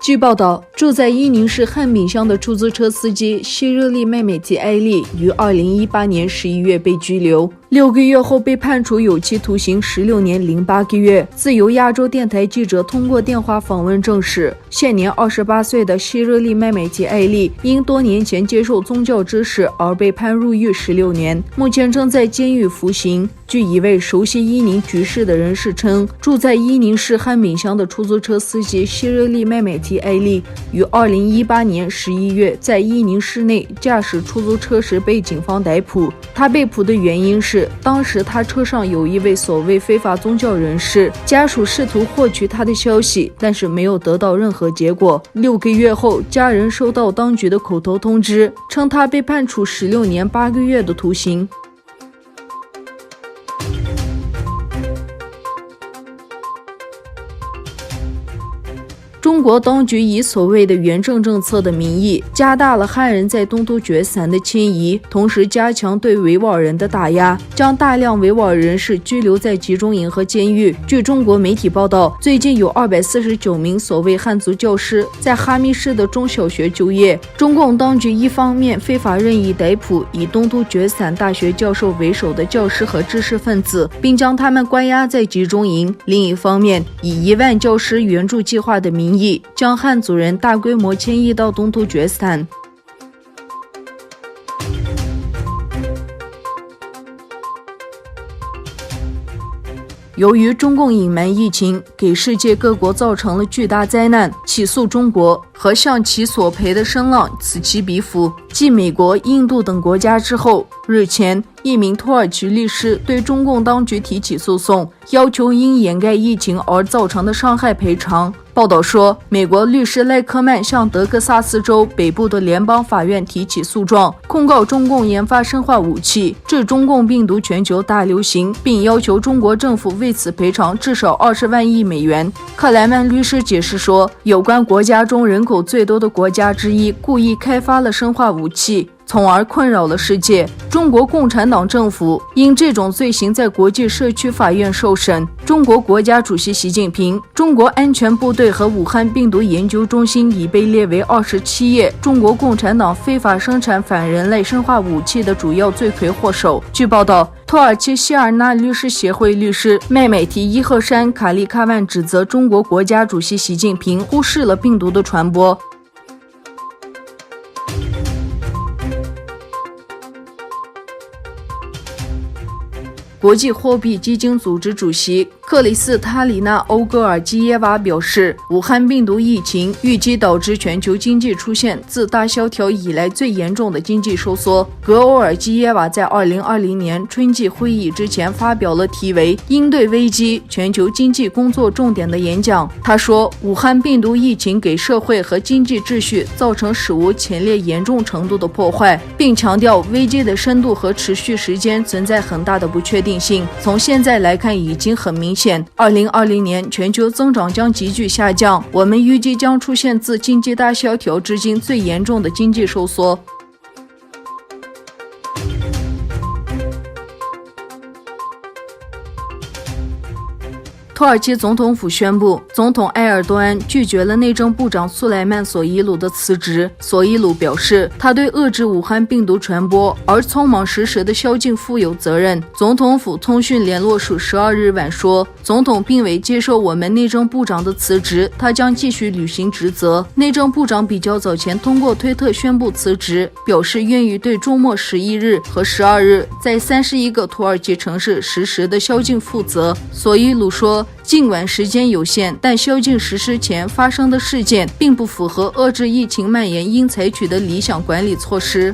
据报道，住在伊宁市汉饼乡的出租车司机希热丽·麦美吉·艾利于2018年11月被拘留，6个月后被判处有期徒刑16年08个月。自由亚洲电台记者通过电话访问证实，现年28岁的希热丽·麦美吉·艾利因多年前接受宗教知识而被判入狱16年，目前正在监狱服刑。据一位熟悉伊宁局势的人士称，住在伊宁市汉饼乡的出租车司机希热丽·麦美吉·艾利于2018年11月在伊宁市内驾驶出租车时被警方逮捕。他被捕的原因是，当时他车上有一位所谓非法宗教人士，家属试图获取他的消息，但是没有得到任何结果。6个月后，家人收到当局的口头通知，称他被判处16年8个月的徒刑。中国当局以所谓的援郑政策的名义，加大了汉人在东突厥散的迁移，同时加强对维吾尔人的打压，将大量维吾尔人士拘留在集中营和监狱。据中国媒体报道，最近有249名所谓汉族教师在哈密市的中小学就业。中共当局一方面非法任意逮捕以东突厥散大学教授为首的教师和知识分子，并将他们关押在集中营；另一方面，以1万教师援助计划的名义，将汉族人大规模迁移到东突厥散。由于中共隐瞒疫情，给世界各国造成了巨大灾难，起诉中国和向其索赔的声浪此起彼伏。继美国、印度等国家之后，日前，一名土耳其律师对中共当局提起诉讼，要求因掩盖疫情而造成的伤害赔偿。报道说，美国律师赖科曼向德克萨斯州北部的联邦法院提起诉状，控告中共研发生化武器，致中共病毒全球大流行，并要求中国政府为此赔偿至少20万亿美元。克莱曼律师解释说，有关国家中人口最多的国家之一故意开发了生化武器，从而困扰了世界。中国共产党政府因这种罪行在国际社区法院受审。中国国家主席习近平、中国安全部队和武汉病毒研究中心已被列为27页中国共产党非法生产反人类生化武器的主要罪魁祸首。据报道，土耳其希尔纳律师协会律师麦美提伊赫山卡利卡万指责中国国家主席习近平忽视了病毒的传播。国际货币基金组织主席克里斯塔里娜·欧戈尔基耶娃表示，武汉病毒疫情预计导致全球经济出现自大萧条以来最严重的经济收缩。格欧尔基耶娃在2020年春季会议之前发表了题为《应对危机：全球经济工作重点》的演讲。他说，武汉病毒疫情给社会和经济秩序造成史无前例严重程度的破坏，并强调危机的深度和持续时间存在很大的不确定性。从现在来看，已经很明显，2020年全球增长将急剧下降，我们预计将出现自经济大萧条至今最严重的经济收缩。土耳其总统府宣布，总统埃尔多安拒绝了内政部长苏莱曼·索伊鲁的辞职。索伊鲁表示，他对遏制武汉病毒传播而匆忙实施的宵禁负有责任。总统府通讯联络署12日晚说，总统并未接受我们内政部长的辞职，他将继续履行职责。内政部长比较早前通过推特宣布辞职，表示愿意对周末11日和12日在31个土耳其城市实施的宵禁负责。索伊鲁说，尽管时间有限，但宵禁实施前发生的事件并不符合遏制疫情蔓延应采取的理想管理措施。